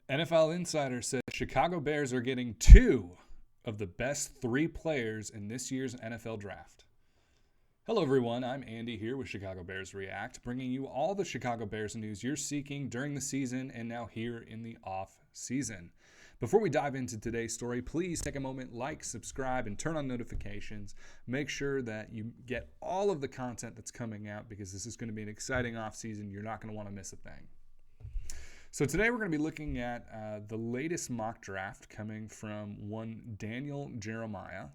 NFL Insider says Chicago Bears are getting two of the best three players in this year's NFL Draft. Hello, everyone. I'm Andy here with Chicago Bears React, bringing you all the Chicago Bears news you're seeking during the season and now here in the off season. Before we dive into today's story, please take a moment, like, subscribe, and turn on notifications. Make sure that you get all of the content that's coming out because this is going to be an exciting off season. You're not going to want to miss a thing. So today we're going to be looking at the latest mock draft coming from one Daniel Jeremiah.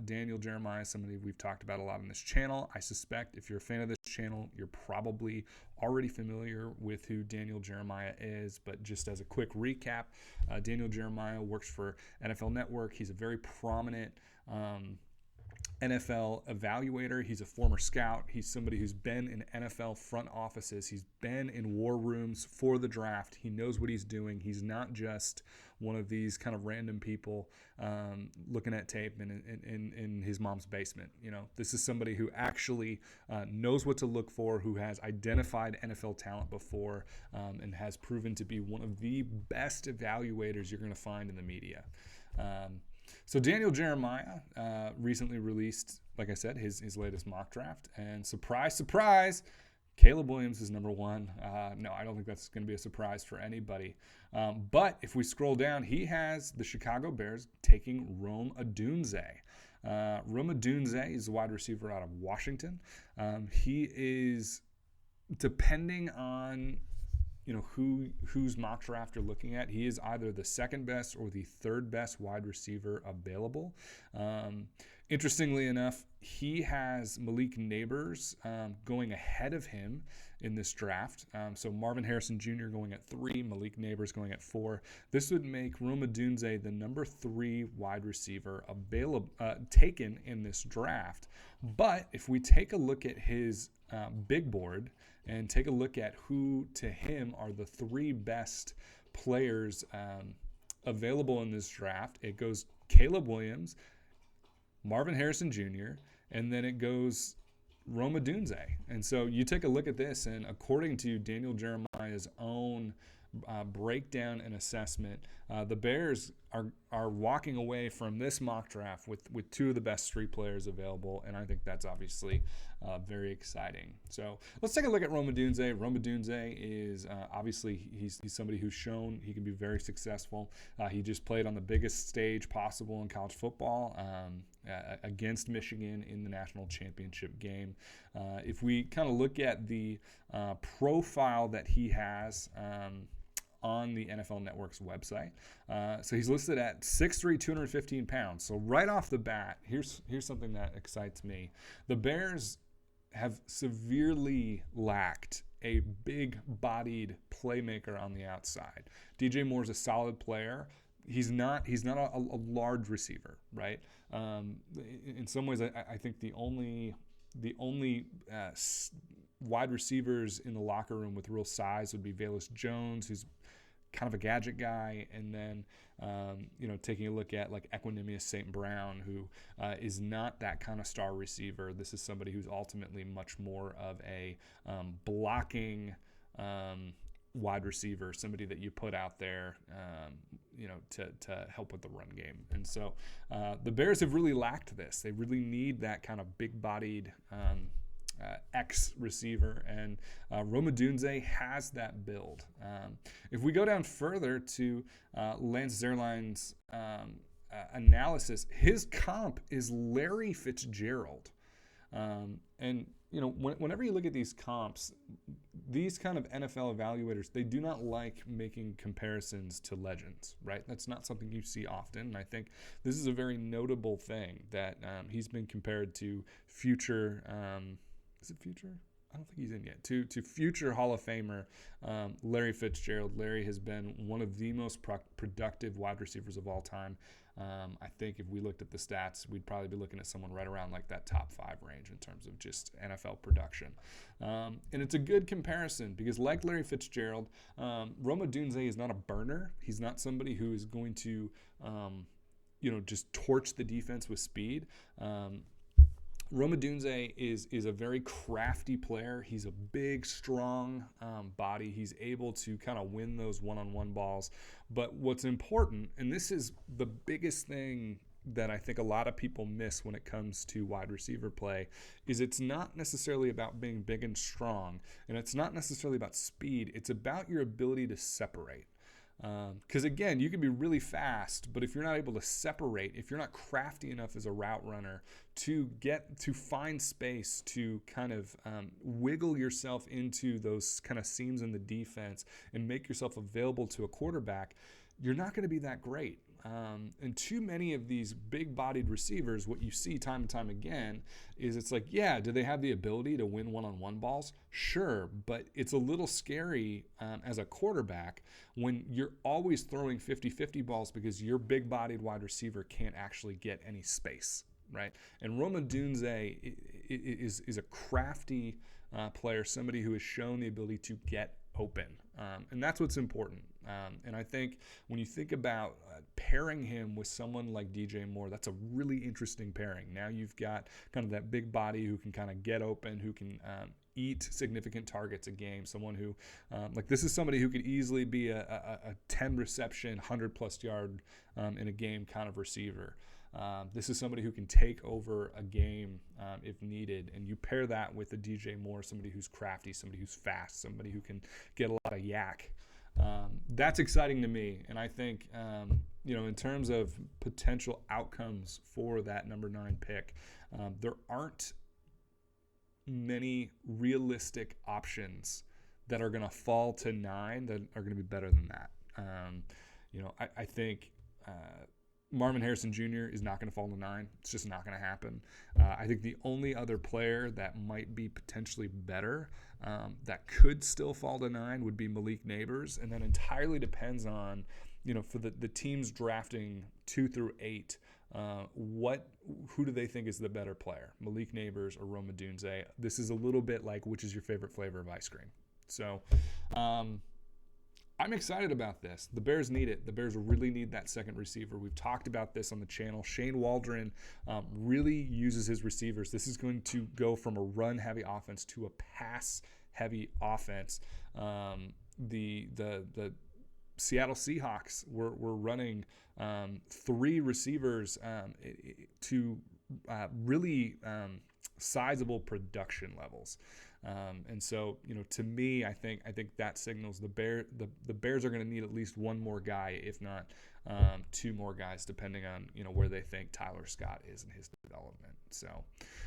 Daniel Jeremiah is somebody we've talked about a lot on this channel. I suspect if you're a fan of this channel, you're probably already familiar with who Daniel Jeremiah is. But just as a quick recap, Daniel Jeremiah works for NFL Network. He's a very prominent NFL evaluator. He's a former scout. He's somebody who's been in NFL front offices. He's been in war rooms for the draft. He knows what he's doing. He's not just one of these kind of random people looking at tape in his mom's basement. You know, this is somebody who actually knows what to look for, who has identified NFL talent before, and has proven to be one of the best evaluators you're going to find in the media. So Daniel Jeremiah recently released, like I said, his latest mock draft. And surprise, surprise, Caleb Williams is number one. No, I don't think that's going to be a surprise for anybody. But if we scroll down, he has the Chicago Bears taking Rome Odunze. Rome Odunze is a wide receiver out of Washington. He is, depending on whose mock draft you're looking at, he is either the second best or the third best wide receiver available. Interestingly enough, he has Malik Nabers going ahead of him in this draft. So Marvin Harrison Jr. going at 3, Malik Nabers going at 4. This would make Rome Odunze the number 3 wide receiver available taken in this draft. But if we take a look at his big board and take a look at who to him are the 3 best players available in this draft, it goes Caleb Williams, Marvin Harrison Jr., and then it goes Rome Odunze. And so you take a look at this, and according to Daniel Jeremiah's own breakdown and assessment, the Bears are walking away from this mock draft with 2 of the best street players available, and I think that's obviously very exciting. So let's take a look at Rome Odunze. Rome Odunze is obviously he's somebody who's shown he can be very successful. He just played on the biggest stage possible in college football against Michigan in the national championship game. If we kind of look at the profile that he has on the NFL Network's website. So he's listed at 6'3", 215 pounds. So right off the bat, here's something that excites me. The Bears have severely lacked a big-bodied playmaker on the outside. DJ Moore's a solid player. He's not a large receiver, right? In some ways, I think the only wide receivers in the locker room with real size would be Velus Jones, who's kind of a gadget guy, and then taking a look at like Equanimous St. Brown, who is not that kind of star receiver. This is somebody who's ultimately much more of a blocking wide receiver, somebody that you put out there to help with the run game. And so the Bears have really lacked this. They really need that kind of big-bodied X receiver, and Rome Odunze has that build. If we go down further to Lance Zierlein's analysis, his comp is Larry Fitzgerald. And whenever you look at these comps, these kind of NFL evaluators, they do not like making comparisons to legends, right? That's not something you see often. And I think this is a very notable thing that he's been compared to future. Is it future? I don't think he's in yet. To future Hall of Famer Larry Fitzgerald. Larry has been one of the most productive wide receivers of all time. I think if we looked at the stats, we'd probably be looking at someone right around like that top 5 range in terms of just NFL production. And it's a good comparison because like Larry Fitzgerald, Rome Odunze is not a burner. He's not somebody who is going to, just torch the defense with speed. Rome Odunze is a very crafty player. He's a big, strong body. He's able to kind of win those one-on-one balls. But what's important, and this is the biggest thing that I think a lot of people miss when it comes to wide receiver play, is it's not necessarily about being big and strong, and it's not necessarily about speed. It's about your ability to separate. Because again, you can be really fast, but if you're not able to separate, if you're not crafty enough as a route runner to find space to kind of wiggle yourself into those kind of seams in the defense and make yourself available to a quarterback, you're not going to be that great. And too many of these big-bodied receivers, what you see time and time again is it's like, yeah, do they have the ability to win one-on-one balls? Sure, but it's a little scary as a quarterback when you're always throwing 50-50 balls because your big-bodied wide receiver can't actually get any space, right? And Rome Odunze is a crafty player, somebody who has shown the ability to get open. And that's what's important. And I think when you think about pairing him with someone like DJ Moore, that's a really interesting pairing. Now you've got kind of that big body who can kind of get open, who can eat significant targets a game. Someone who, like this is somebody who could easily be a 10 reception, 100+ yard in a game kind of receiver. This is somebody who can take over a game if needed, and you pair that with a DJ Moore, somebody who's crafty, somebody who's fast, somebody who can get a lot of yak. That's exciting to me, and I think in terms of potential outcomes for that number 9 pick, there aren't many realistic options that are going to fall to 9 that are going to be better than that. I think Marvin Harrison Jr. is not going to fall to 9. It's just not going to happen. I think the only other player that might be potentially better that could still fall to 9 would be Malik Neighbors, and that entirely depends on, for the teams drafting 2 through 8, who do they think is the better player, Malik Neighbors or Rome Odunze? This is a little bit like which is your favorite flavor of ice cream. So I'm excited about this. The Bears need it. The Bears really need that second receiver. We've talked about this on the channel. Shane Waldron really uses his receivers. This is going to go from a run-heavy offense to a pass-heavy offense. The Seattle Seahawks were running 3 receivers to really sizable production levels. And so, to me, I think that signals the Bears are going to need at least one more guy, if not 2 more guys, depending on where they think Tyler Scott is in his development. So,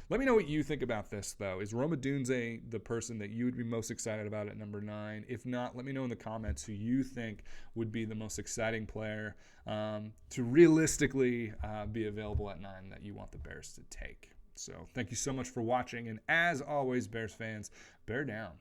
let me know what you think about this, though. Is Rome Odunze the person that you would be most excited about at number 9? If not, let me know in the comments who you think would be the most exciting player to realistically be available at 9 that you want the Bears to take. So thank you so much for watching. And as always, Bears fans, bear down.